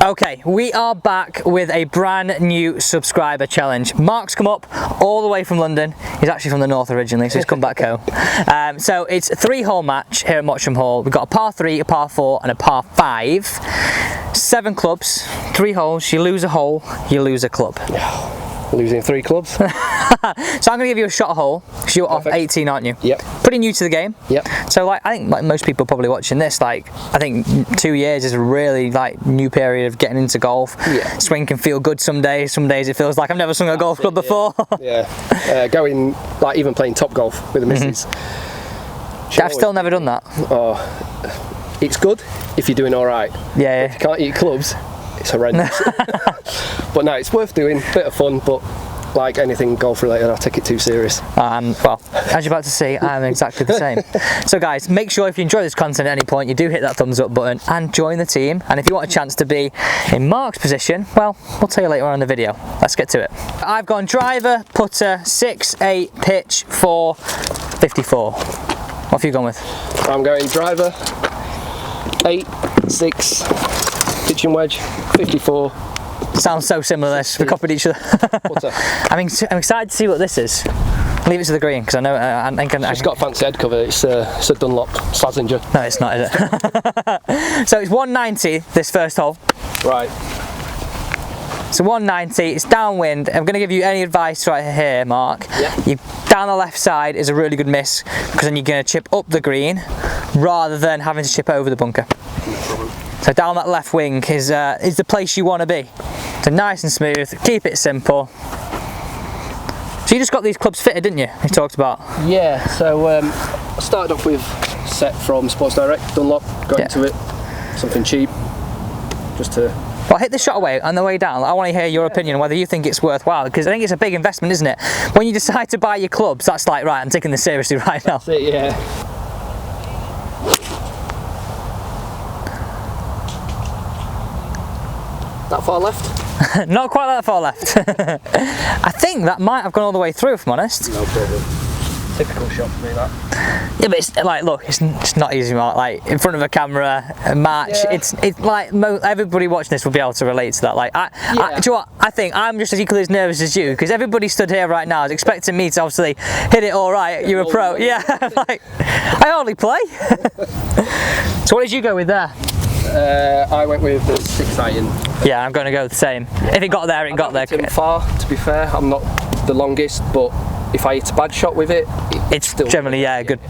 Okay, we are back with a brand new subscriber challenge. Mark's come up all the way from London. He's actually from the north originally, so he's come back home. So it's a 3-hole match here at Mottram Hall. We've got a par 3, a par 4 and a par 5. 7 clubs, 3 holes. You lose a hole, you lose a club. Losing 3 clubs. So I'm going to give you a shot hole, because you're off 18, aren't you? Yep. Pretty new to the game. Yep. So like, I think like most people probably watching this, like, I think 2 years is a really like new period of getting into golf. Yeah. Swing can feel good some days it feels like I've never swung a golf club before. Yeah. Going, like even playing top golf with the missus. I've still never done that. Oh, it's good if you're doing alright. Yeah. If you can't eat clubs, it's horrendous. But no, it's worth doing, bit of fun, but like anything golf related, I take it too serious. Well, as you're about to see, I'm exactly the same. So guys, make sure if you enjoy this content at any point, you do hit that thumbs up button and join the team. And if you want a chance to be in Mark's position, well, we'll tell you later on in the video. Let's get to it. I've gone driver, putter, 6, 8, pitch, 4, 54. What have you gone with? I'm going driver, 8, 6, pitching wedge, 54. Sounds so similar this, we copied each other. I'm excited to see what this is. Leave it to the green, because I know It's got a fancy head cover, it's a Dunlop Slazenger. No, it's not, is it? So it's 190, this first hole. Right. So 190, it's downwind. I'm going to give you any advice right here, Mark. Yeah. Down the left side is a really good miss, because then you're going to chip up the green, rather than having to chip over the bunker. So down that left wing is the place you want to be. So nice and smooth, keep it simple. So you just got these clubs fitted, didn't you? You talked about. Yeah, so I started off with set from Sports Direct, Dunlop, got into it, something cheap, just to... Well, hit the shot away on the way down. I want to hear your opinion on whether you think it's worthwhile, because I think it's a big investment, isn't it? When you decide to buy your clubs, that's like, right, I'm taking this seriously right now. That's it, yeah. That far left? Not quite that far left. I think that might have gone all the way through, if I'm honest. No problem. Typical shot for me, that. Yeah, but it's like, look, it's not easy, Mark. Like in front of a camera, a match. Yeah. It's like everybody watching this will be able to relate to that. Like, do you know what? I think I'm just as equally as nervous as you, because everybody stood here right now is expecting me to obviously hit it all right. You're a pro, yeah. Like, I hardly play. So what did you go with there? I went with the 6 iron. Yeah, I'm going to go the same. If it got there, it got there. Far, to be fair, I'm not the longest, but if I hit a bad shot with it, it's still generally good.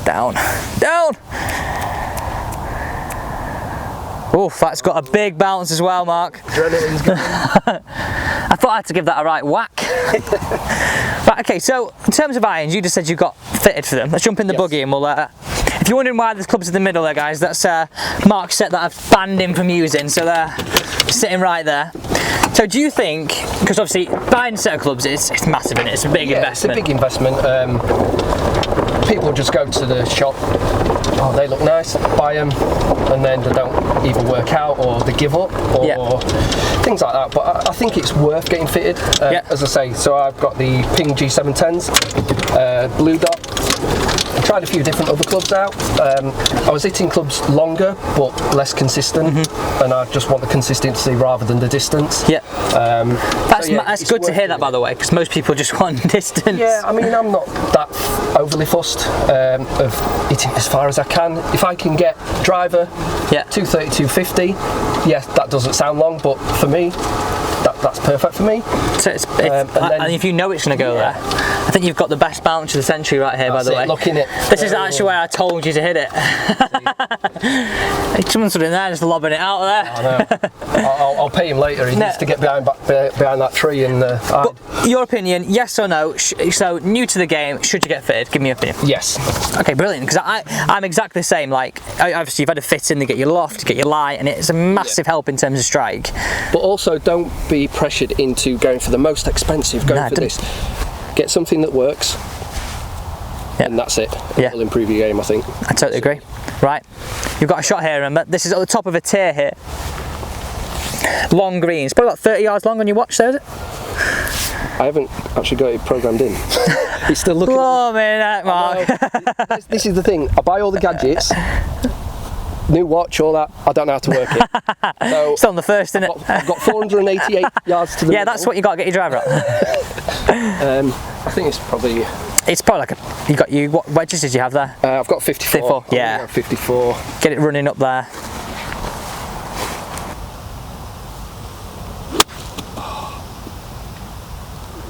Down. Oof, that's got a big bounce as well, Mark. Adrenaline's going. I thought I had to give that a right whack. Right, okay, so in terms of irons, you just said you got fitted for them. Let's jump in the buggy and we'll... if you're wondering why there's clubs in the middle there, guys, that's Mark's set that I've banned him from using, so they're sitting right there. So do you think, because obviously buying a set of clubs, it's massive, isn't it? It's a big investment. It's a big investment. People just go to the shop, oh, they look nice, buy them, and then they don't even work out, or they give up, or things like that. But I think it's worth getting fitted, as I say. So I've got the Ping G710s, Blue Dot. I tried a few different other clubs out. I was hitting clubs longer but less consistent, and I just want the consistency rather than the distance. Yeah, that's good to hear that, by the way, because most people just want distance. Yeah, I mean, I'm not that overly fussed of hitting as far as I can. If I can get driver 230, 250, yes, that doesn't sound long, but for me, that's perfect for me. So and if you know it's going to go there, I think you've got the best bounce of the century right here, by the way. Looking it. This is actually where I told you to hit it. Someone's in there just lobbing it out there. I know. I'll pay him later. He needs to get behind that tree and. But your opinion, yes or no? So new to the game, should you get fitted? Give me your opinion. Yes. Okay, brilliant. Because I'm exactly the same. Like, obviously you've had a fit in to get your loft, to get your lie, and it's a massive help in terms of strike. But also, don't be pressured into going for the most expensive. Go for this. Get something that works, and that's it. It'll improve your game, I think. I totally agree. Right, you've got a shot here, remember? This is at the top of a tier here. Long greens, probably about 30 yards long on your watch there, is it? I haven't actually got it programmed in. He's still looking. Blimey, that, Mark. This is the thing. I buy all the gadgets. New watch, all that. I don't know how to work it. So Still on the first, innit? I've got 488 yards to the Yeah, that's what you got to get your driver at. I think it's probably. It's probably like what wedges did you have there? I've got 54. 54, yeah. 54. Get it running up there.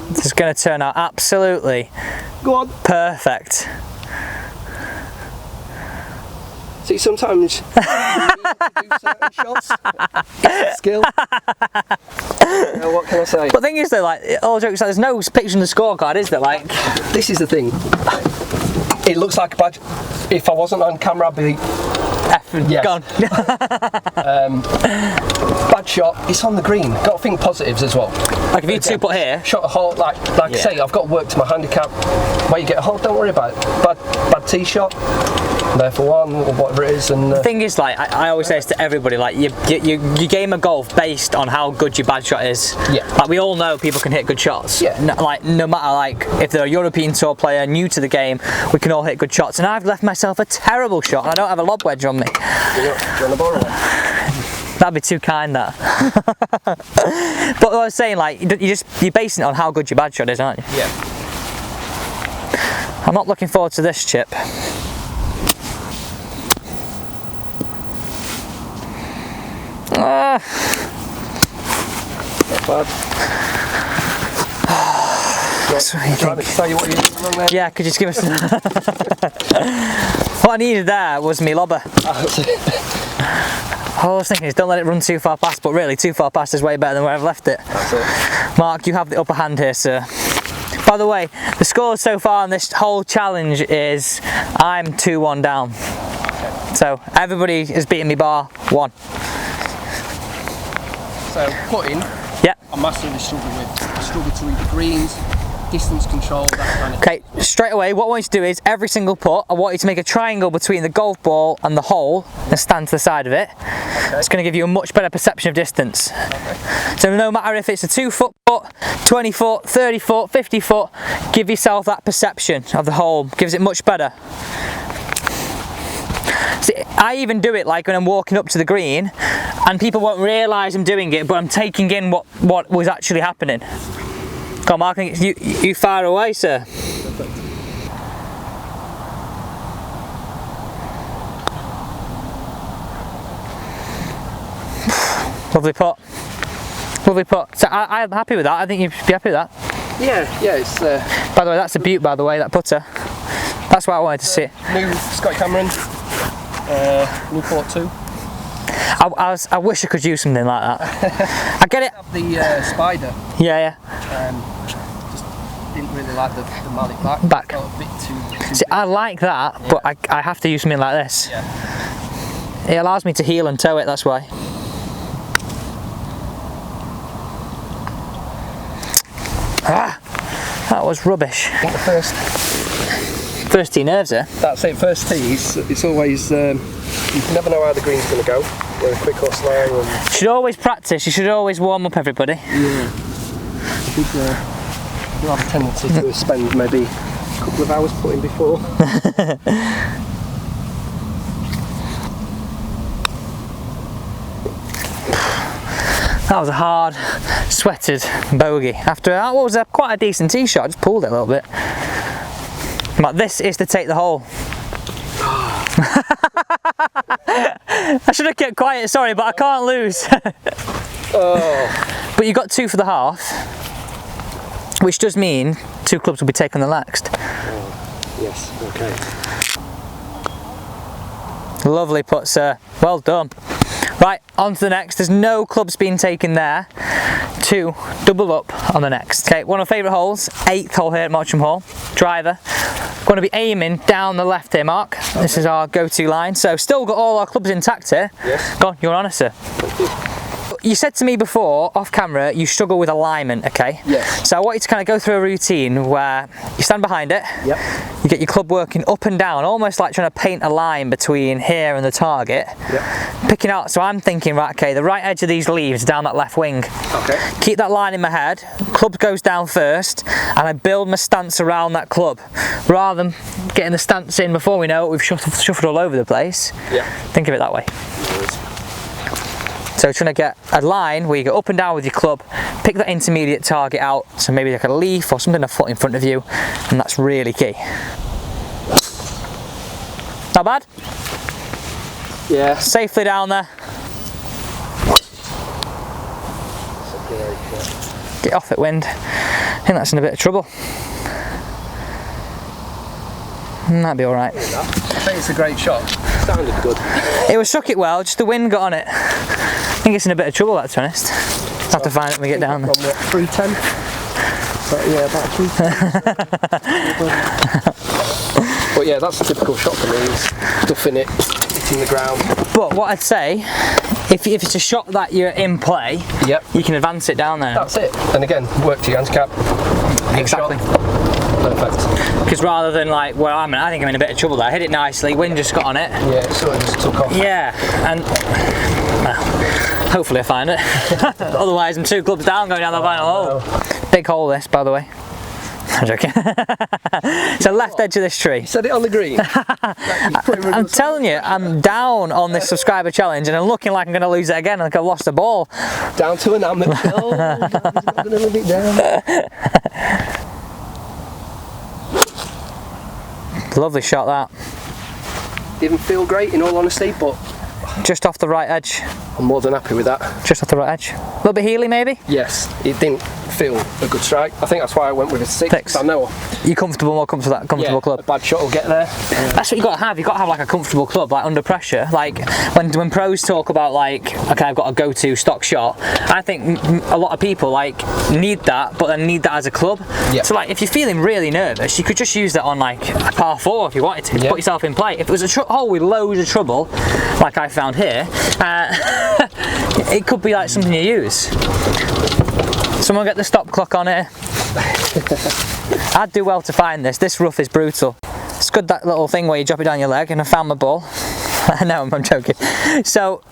This is going to turn out absolutely Go on. perfect. See, sometimes you need to do certain shots. It's a skill. What can I say? But the thing is though, like, all jokes aside, there's no picture in the scorecard, is there? Like, This is the thing. It looks like a badge. If I wasn't on camera, I'd be effing Yes. gone. bad shot. It's on the green. Got to think positives as well. Like if you two put here, Shot a hole, like I say, I've got to work to my handicap. Where you get a hole, don't worry about it. Bad tee shot. There for one, or whatever it is. And the thing is, like, I always say this to everybody, like, you game a golf based on how good your bad shot is. Yeah. Like, we all know people can hit good shots. Yeah. No matter, like, if they're a European Tour player, new to the game, we can all hit good shots. And I've left myself a terrible shot, and I don't have a lob wedge on me. do you want to borrow one? That'd be too kind, that. But what I was saying, like, you're basing it on how good your bad shot is, aren't you? Yeah. I'm not looking forward to this chip. Not bad. So what do you Trying to think? tell you what you're doing wrong there. Yeah, could you just give us What I needed there was me lobber. All I was thinking is don't let it run too far past, but really too far past is way better than where I've left it. That's it. Mark, you have the upper hand here, sir. By the way, the score so far on this whole challenge is I'm 2-1 down. So everybody is beating me bar 1. So putting, Yeah. I massively struggle with. I struggle to read the greens, distance control, that kind of Okay, straight away, what I want you to do is every single putt, I want you to make a triangle between the golf ball and the hole and stand to the side of it. Okay. It's going to give you a much better perception of distance. So no matter if it's a 2-foot putt, 20 foot, 30 foot, 50 foot, give yourself that perception of the hole. Gives it much better. See, I even do it like when I'm walking up to the green and people won't realise I'm doing it, but I'm taking in what was actually happening. Come on, Mark, you far away, sir. Lovely putt. Lovely putt. So I'm happy with that. I think you'd be happy with that. Yeah, it's By the way, that's a beaut, by the way, that putter. That's what I wanted to see. new Scott Cameron, Newport 2. I wish I could use something like that. I get it. Have the Spider, Yeah. just didn't really like the mallet back. Felt a bit too See, I like that, but I have to use something like this. Yeah. It allows me to heel and toe it, that's why. That was rubbish. I think the First tee nerves there. that's it, first tee, it's always, you never know how the green's going to go, whether quick or slow. And You should always practice, you should always warm up everybody. yeah, I think you have a tendency to spend maybe a couple of hours putting before. That was a hard, sweated bogey. After that, what was quite a decent tee shot, I just pulled it a little bit. But this is to take the hole. I should have kept quiet, sorry, but I can't lose. But you got 2 for the half, which does mean 2 clubs will be taken the next. Yes, okay. Lovely putt, sir. Well done. Right, on to the next. There's no clubs being taken there. 2, double up on the next. Okay, one of my favourite holes, 8th hole here at Mottram Hall. Driver. Going to be aiming down the left here, Mark. This is our go-to line. So still got all our clubs intact here. Yes. Go on, you're on it, sir. you said to me before, off camera, you struggle with alignment, okay? Yes. So I want you to kind of go through a routine where you stand behind it, Yep. you get your club working up and down, almost like trying to paint a line between here and the target. Yep. Picking out, so I'm thinking, right, okay, the right edge of these leaves down that left wing. Okay. Keep that line in my head, club goes down first, and I build my stance around that club. Rather than getting the stance in before we know it, we've shuffled all over the place. Yeah. Think of it that way. So trying to get a line where you go up and down with your club, pick that intermediate target out, so maybe like a leaf or something a foot in front of you, and that's really key. Not bad? Yeah. Safely down there. Get off it, wind. I think that's in a bit of trouble. That'd be alright. I think it's a great shot. Sounded good. It was struck it well, just the wind got on it. I think it's in a bit of trouble, that, to be honest. Have to find it when we get down there. 310? Yeah, about 310. But yeah, that's a typical shot for me, is stuffing it, hitting the ground. But what I'd say, if it's a shot that you're in play, Yep. you can advance it down there. That's it. And again, work to your handicap. Exactly. Perfect. Because rather than like, well, I think I'm in a bit of trouble there. I hit it nicely, wind just got on it. Yeah, it sort of just took off. Yeah, and well, hopefully I find it. Otherwise I'm 2 clubs down going down the final hole. Big hole this, by the way. I'm joking. So left edge of this tree. You said it on the green. I'm telling you, I'm down on this subscriber challenge and I'm looking like I'm going to lose it again, like I've lost the ball. Down to an amateur. Oh, he's not going to run it down. Lovely shot that. Didn't feel great in all honesty, but Just off the right edge. I'm more than happy with that. Just off the right edge. A little bit heely maybe? Yes, it didn't feel a good strike. I think that's why I went with a 6. 6. I know. You're comfortable, more comfortable that comfortable Yeah, club. a bad shot will get there. That's what you got to have. You got to have like a comfortable club, like under pressure. Like when pros talk about like, okay, I've got a go-to stock shot. I think a lot of people like need that, but then need that as a club. Yeah. So like, if you're feeling really nervous, you could just use that on like a par 4 if you wanted to. Yeah. Put yourself in play. If it was a hole with loads of trouble, like I found here, it could be like something you use. Someone get the stop clock on it. I'd do well to find this. This rough is brutal. It's good, that little thing where you drop it down your leg, and I found my ball. No, I'm joking. So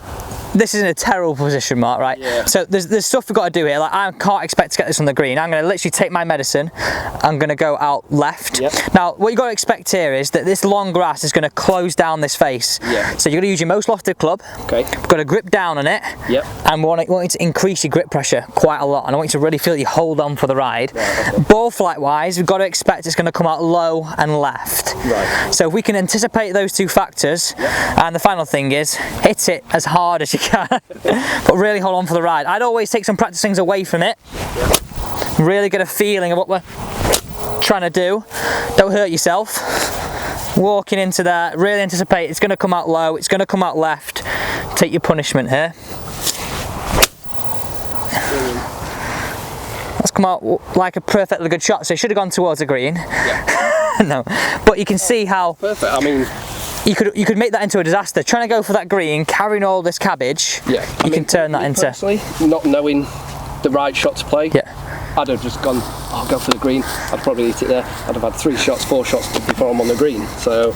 this is in a terrible position, Mark, right? Yeah. So there's stuff we've got to do here. Like, I can't expect to get this on the green. I'm going to literally take my medicine. I'm going to go out left. Yep. Now, what you've got to expect here is that this long grass is going to close down this face. Yeah. So you're going to use your most lofted club. Okay. You've got to grip down on it. Yep. And we want you to increase your grip pressure quite a lot. And I want you to really feel you hold on for the ride. Right, okay. Ball flight wise, we've got to expect it's going to come out low and left. Right. So if we can anticipate those 2 factors, and the final thing is hit it as hard as you can, but really hold on for the ride. I'd always take some practice things away from it, really get a feeling of what we're trying to do. Don't hurt yourself. Walking into that, really anticipate it's going to come out low, it's going to come out left. Take your punishment here. That's come out like a perfectly good shot, so it should have gone towards the green. Yeah. No, but you can see how Perfect. I mean, you could make that into a disaster. Trying to go for that green, carrying all this cabbage, yeah. you can turn that into... Personally, not knowing the right shot to play, Yeah. I'd have just gone, I'll go for the green. I'd probably hit it there. I'd have had 3 shots, 4 shots before I'm on the green. So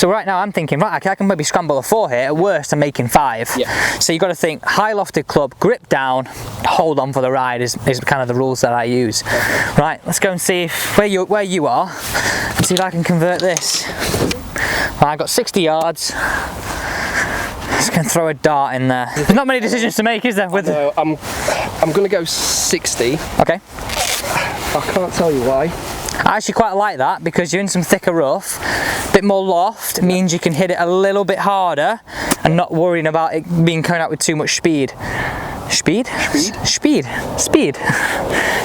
right now I'm thinking, right, okay, I can maybe scramble a 4 here. At worst, I'm making 5. Yeah. So you've got to think high lofted club, grip down, hold on for the ride is kind of the rules that I use. Right, let's go and see if, where you are, and see if I can convert this. Right, I've got 60 yards. Just gonna throw a dart in there. There's not many decisions to make, is there? With no, I'm going to go 60. Okay. I can't tell you why. I actually quite like that because you're in some thicker rough. A bit more loft means you can hit it a little bit harder and not worrying about it being coming out with too much speed. Speed? Speed. Speed.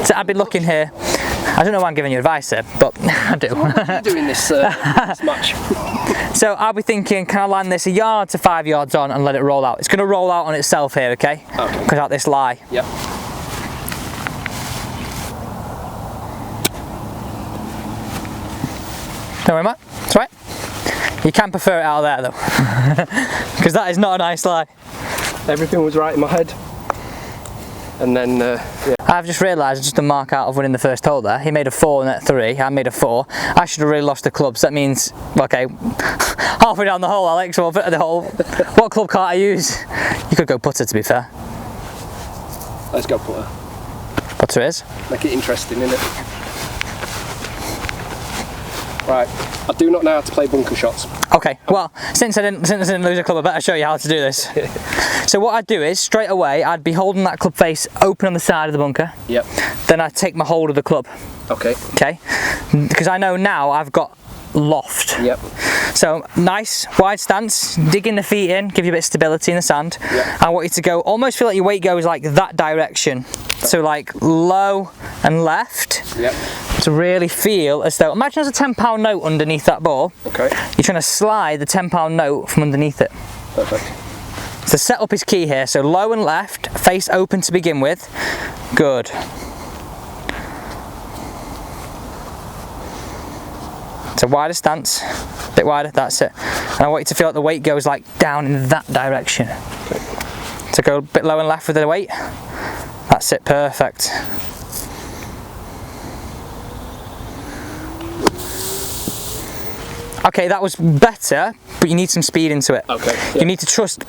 So I'd be looking here. I don't know why I'm giving you advice here, but I do. What are you doing this, this match? So I'll be thinking, can I land this a yard to 5 yards on and let it roll out? It's going to roll out on itself here, okay? Okay. Because out this lie. Yep. Don't worry, Matt. It's right. You can prefer it out there though, because that is not a nice lie. Everything was right in my head. And then, yeah. I've just realised just a mark out of winning the first hole there. He made a 4 and at 3. I made a 4. I should have really lost the clubs. That means, okay, halfway down the hole, Alex, or the hole. What club can't I use? You could go putter, to be fair. Let's go putter. Putter is. Make it interesting, innit? Right, I do not know how to play bunker shots. Okay, well, since I didn't lose a club, I better show you how to do this. So what I'd do is, straight away, I'd be holding that club face open on the side of the bunker. Yep. Then I'd take my hold of the club. Okay. Okay? Because I know now I've got loft. Yep. So, nice, wide stance, digging the feet in, give you a bit of stability in the sand. Yep. I want you to go, almost feel like your weight goes like that direction. So like low and left. Yep. To really feel as though, imagine there's a £10 note underneath that ball. Okay. You're trying to slide the £10 note from underneath it. Perfect. So setup is key here. So low and left, face open to begin with. Good. So wider stance, a bit wider, that's it. And I want you to feel like the weight goes like down in that direction. Okay. So go a bit low and left with the weight. That's it, perfect. Okay, that was better, but you need some speed into it. Okay. Yeah. You need to trust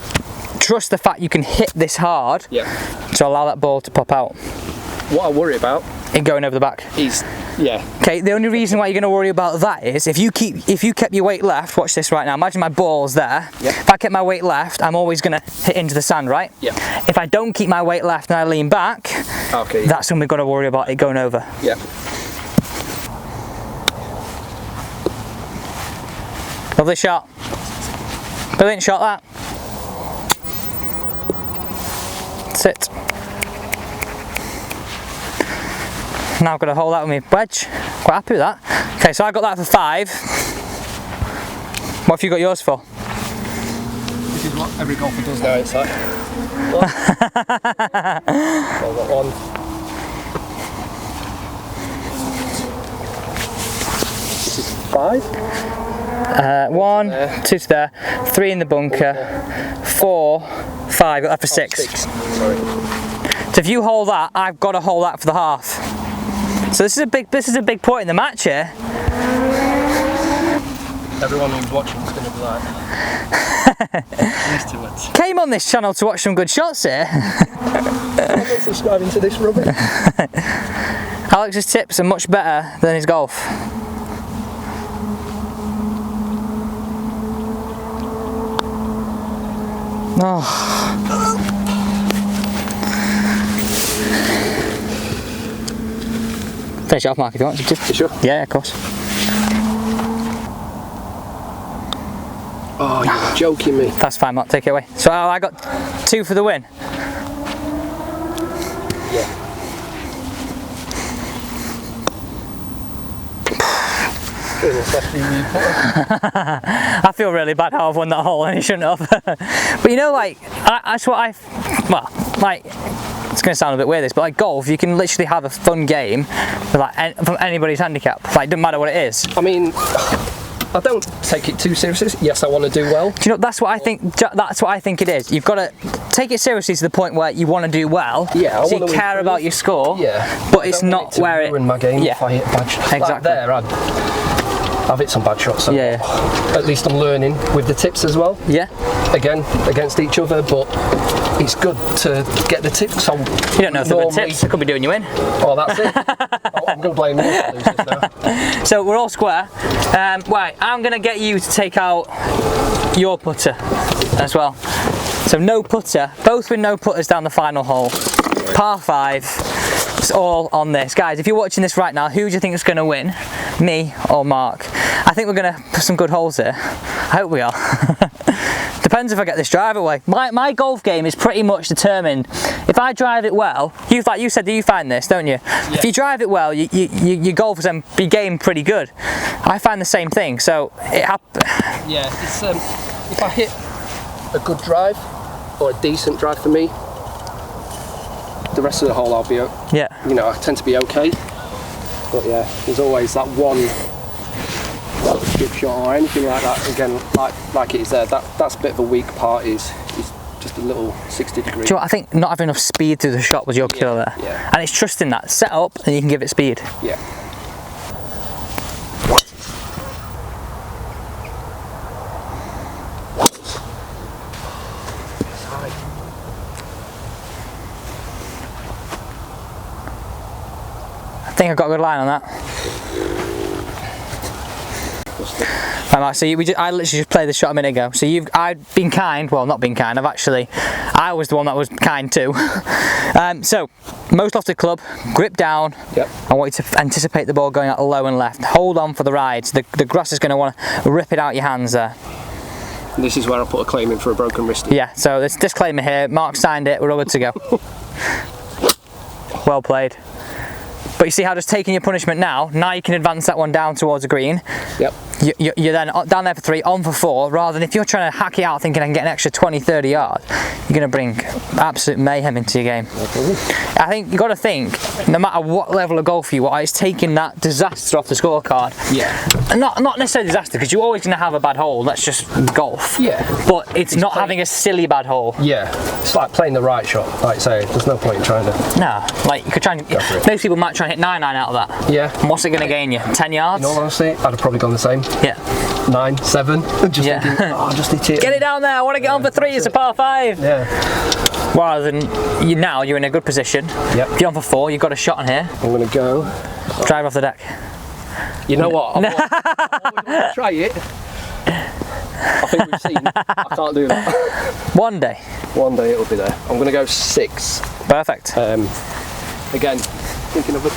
the fact you can hit this hard. Yeah. To allow that ball to pop out. What I worry about It going over the back. is, yeah. Okay, the only reason why you're going to worry about that is if you kept your weight left, watch this right now, imagine my ball's there. Yep. If I kept my weight left, I'm always going to hit into the sand, right? Yeah. If I don't keep my weight left and I lean back, Okay. that's when we've got to worry about it going over. Yeah. Lovely shot. Brilliant shot that. That's it. Now I've got to hold that with my wedge. Quite happy with that. Okay, so I got that for 5. What have you got yours for? This is what every golfer does now, it's like. I've got 1. This is 5. 1, 2 to there, 3 in the bunker, 4, 5, got that for 6. 6. Sorry. So if you hold that, I've got to hold that for the half. So this is a big point in the match here. Everyone who's watching is going to be like, used to it. Came on this channel to watch some good shots here. I'm not subscribing to this rubbish. Alex's tips are much better than his golf. Oh. Finish it off, Mark, if you want. You sure? Yeah, of course. Oh, you're joking me. That's fine, Mark, take it away. So I got 2 for the win. Yeah. I feel really bad how I've won that hole and he shouldn't have. But you know, like, that's what it's going to sound a bit weird this, but like golf, you can literally have a fun game with like from anybody's handicap. Like, doesn't matter what it is. I mean, I don't take it too seriously. Yes, I want to do well. Do you know, that's what I think. That's what I think it is. You've got to take it seriously to the point where you want to do well. Yeah, so you care about your score. Yeah, but it's not where it. Ruin my game. Yeah, if I hit bad shots. Exactly. Like there, I've hit some bad shots. So yeah. At least I'm learning with the tips as well. Yeah. Again, against each other, but it's good to get the tips. So you don't know if they're good tips. They could be doing you in. Oh, that's it. I'm going to blame you for losing now. So we're all square. Right, I'm going to get you to take out your putter as well. So no putter, both with no putters down the final hole. Par 5. It's all on this. Guys, if you're watching this right now, who do you think is going to win? Me or Mark? I think we're going to put some good holes here. I hope we are. Depends if I get this drive away. My golf game is pretty much determined. If I drive it well, like you said, you find this, don't you? Yeah. If you drive it well, your golf will be game pretty good. I find the same thing. So yeah, it's if I hit a good drive or a decent drive for me, the rest of the hole I'll be, yeah. You know, I tend to be okay. But yeah, there's always that one chip shot or anything like that. Again, like it is there. That's a bit of a weak part. Is just a little 60 degree. Do you know what, I think not having enough speed through the shot was your killer there. Yeah. And it's trusting that. Set up and you can give it speed. Yeah. I think I've got a good line on that. Right, Mark, so I literally just played the shot a minute ago. So I've been kind, well, not been kind, I was the one that was kind too. So, most lofted club, grip down. Yep. I want you to anticipate the ball going out low and left. Hold on for the ride. The grass is going to want to rip it out your hands there. This is where I put a claim in for a broken wrist. Yeah, so this disclaimer here, Mark signed it, we're all good to go. Well played. But you see how just taking your punishment now you can advance that one down towards the green. Yep. You're then down there for 3, on for 4, rather than if you're trying to hack it out thinking I can get an extra 20, 30 yards, you're going to bring absolute mayhem into your game. I think you've got to think, no matter what level of golf you are, it's taking that disaster off the scorecard. Yeah. And not necessarily disaster, because you're always going to have a bad hole, that's just golf. Yeah. But it's not having a silly bad hole. Yeah. It's like playing the right shot, like say, there's no point in trying to... No, like you could try and... Most people might try and hit 9-9 out of that. Yeah. And what's it going to gain you? 10 yards? In all honesty, I'd have probably gone the same. Yeah. 9, 7. Just Yeah. thinking, oh, just hit it. Get it down there, I want to get on for 3, it's a par 5. Yeah. Rather than you're in a good position. Yep. If you're on for 4, you've got a shot on here. I'm going to go. Drive off the deck. You know what? I always want to try it. I think we've seen. I can't do that. One day. One day it'll be there. I'm going to go 6. Perfect. Again, thinking of it.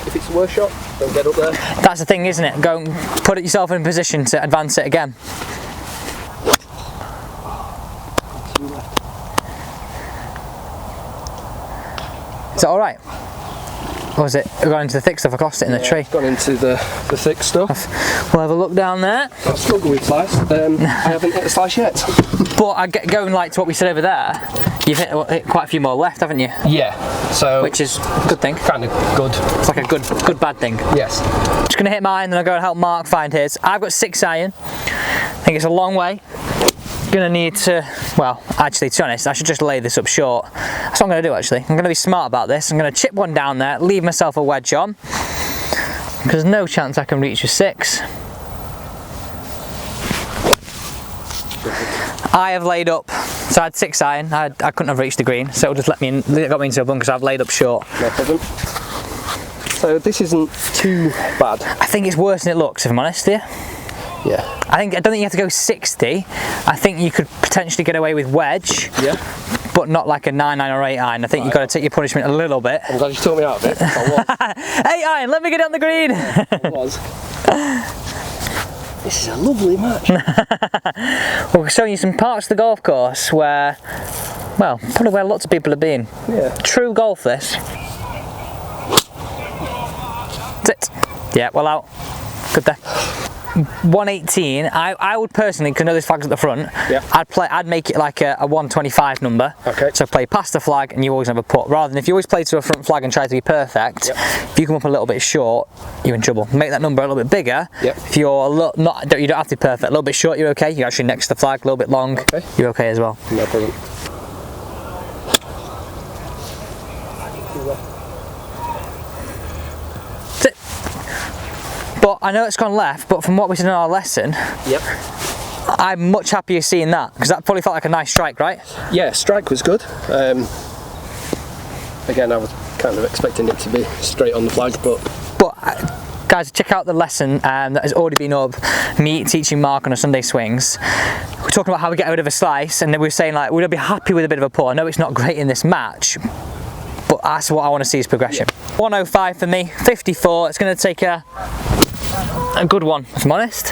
If it's the worst shot, don't get up there. That's the thing, isn't it? Go and put yourself in a position to advance it again. Is that alright? Or is it going into the thick stuff? I lost it in the tree. It's gone into the thick stuff. We'll have a look down there. I've struggled with slice. I haven't hit a slice yet. But going like to what we said over there, you've hit quite a few more left, haven't you? Yeah. So which is a good thing. Kind of good. It's like a good bad thing. Yes. Just gonna hit mine, then I'll go and help Mark find his. I've got 6 iron. I think it's a long way. Gonna need to, well, actually, to be honest, I should just lay this up short. That's what I'm gonna do actually. I'm gonna be smart about this. I'm gonna chip one down there, leave myself a wedge on, because there's no chance I can reach a 6. I have laid up, so I had 6 iron. I couldn't have reached the green, so it just got me into a bunker, because I've laid up short. No problem. So this isn't too bad. I think it's worse than it looks, if I'm honest here. Yeah. I don't think you have to go 60. I think you could potentially get away with wedge. Yeah. But not like a 9-9 or 8 iron. I think you've got to take your punishment a little bit. I'm glad you took me out of it. 8 iron, let me get on the green. It was. This is a lovely match. Well, we're showing you some parts of the golf course where, well, probably where lots of people have been. Yeah. True golf this. That's it. Yeah, well out. Good there. 118. I would personally, because I know this flag's at the front. Yeah. I'd make it like a 125 number. Okay. So play past the flag and you always have a putt. Rather than if you always play to a front flag and try to be perfect, yep. If you come up a little bit short, you're in trouble. Make that number a little bit bigger. Yep. If you're you don't have to be perfect. A little bit short, you're okay. You're actually next to the flag. A little bit long, okay. You're okay as well. No problem. But I know it's gone left, but from what we said in our lesson, yep. I'm much happier seeing that, because that probably felt like a nice strike, right? Yeah, strike was good. Again, I was kind of expecting it to be straight on the flag, but guys, check out the lesson that has already been up, me teaching Mark on a Sunday swings. We're talking about how we get rid of a slice, and then we're saying like, we'd be happy with a bit of a putt. I know it's not great in this match, but that's what I want to see is progression. Yeah. 105 for me, 54. It's going to take a good one, if I'm honest.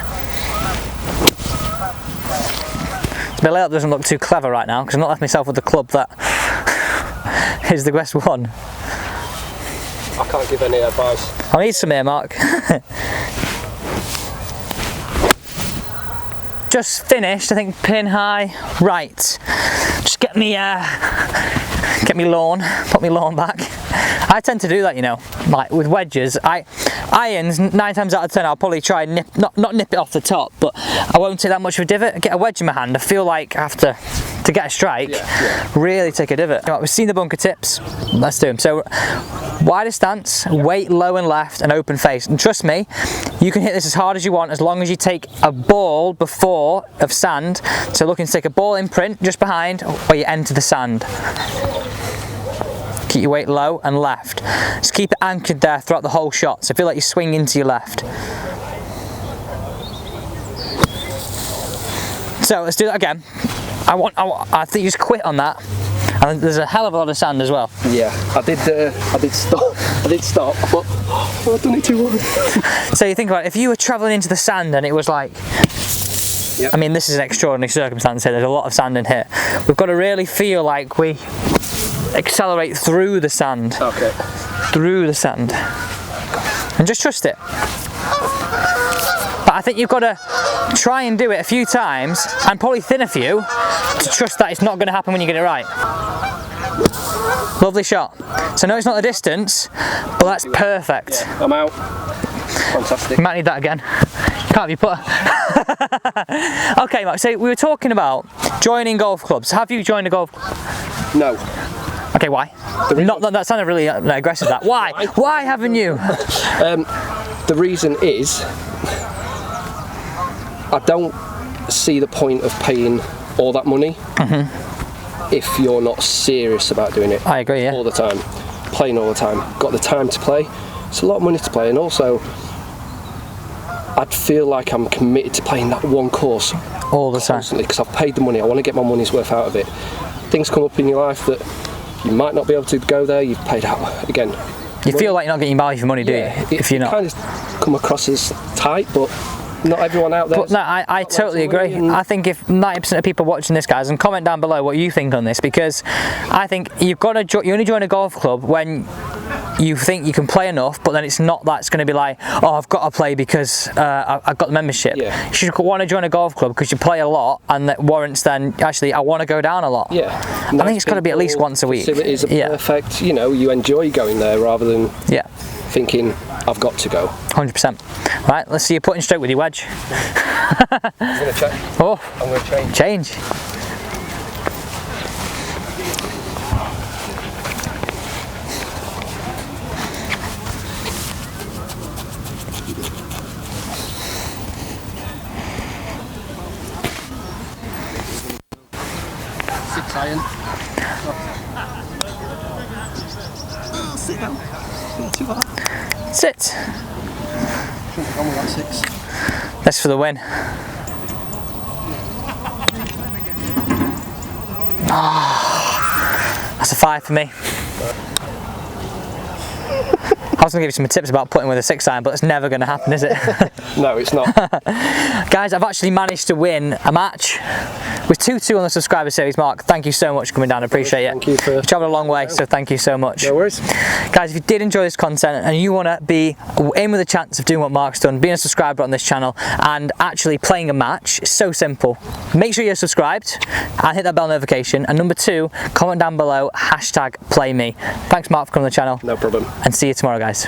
The layout doesn't look too clever right now, because I've not left myself with the club that is the best one. I can't give any advice. I need some here, Mark. Just finished, I think, pin high right. Just get me lawn, put me lawn back. I tend to do that, you know, like with wedges. Irons, 9 times out of 10, I'll probably try and not nip it off the top, but I won't take that much of a divot. I get a wedge in my hand, I feel like I have to to get a strike, really take a divot. Right, we've seen the bunker tips, let's do them. So wider stance, weight low and left, and open face. And trust me, you can hit this as hard as you want as long as you take a ball before of sand. So looking to take a ball imprint just behind where you enter the sand. Keep your weight low and left. Just keep it anchored there throughout the whole shot. So feel like you swing into your left. So let's do that again. I think you just quit on that. And there's a hell of a lot of sand as well. Yeah, I did stop, but I've done it too hard. So you think about it, if you were travelling into the sand and it was like, I mean, this is an extraordinary circumstance here, there's a lot of sand in here. We've got to really feel like we accelerate through the sand. Okay. Through the sand. And just trust it. But I think you've got to try and do it a few times, and probably thin a few, to trust that it's not going to happen when you get it right. Lovely shot. So no, it's not the distance, but that's perfect. Yeah, I'm out. Fantastic. You might need that again. Can't be put. Okay, Mark, so we were talking about joining golf clubs. Have you joined a golf club? No. Okay, why? That sounded really aggressive, that. Why? Why haven't you? The reason is, I don't see the point of paying all that money if you're not serious about doing it. I agree, yeah. All the time. Playing all the time. Got the time to play. It's a lot of money to play, and also I'd feel like I'm committed to playing that one course all the time. Constantly, because I've paid the money. I want to get my money's worth out of it. Things come up in your life that you might not be able to go there. You've paid out again. You feel like you're not getting value for money, do you? If you're not. It kind of come across as tight, but not everyone out there. But no, I totally agree. I think if 90% of people watching this, guys, and comment down below what you think on this, because I think you've got to you only join a golf club when you think you can play enough, but then it's not that it's going to be like, oh, I've got to play because I've got the membership. Yeah. You should want to join a golf club because you play a lot, and that warrants then actually I want to go down a lot. Yeah. I think it's got to be at least once a week. Facilities are perfect. You know, you enjoy going there rather than thinking I've got to go. 100%. Right, let's see you putting straight with your wedge. I'm going to check. Oh, I'm going to change. Change. Iron. Oh, sit down. Not too hard. Sit. Shouldn't have gone with that 6. That's for the win. Oh, that's a 5 for me. I was going to give you some tips about putting with a 6-iron, but it's never going to happen, is it? No, it's not. Guys, I've actually managed to win a match with 2-2 on the subscriber series. Mark, thank you so much for coming down. I appreciate it. Thank you for... You've travelled a long way, so thank you so much. No worries. Guys, if you did enjoy this content and you want to be in with a chance of doing what Mark's done, being a subscriber on this channel and actually playing a match, it's so simple. Make sure you're subscribed and hit that bell notification. And number 2, comment down below, #PlayMe. Thanks, Mark, for coming on the channel. No problem. And see you tomorrow, guys.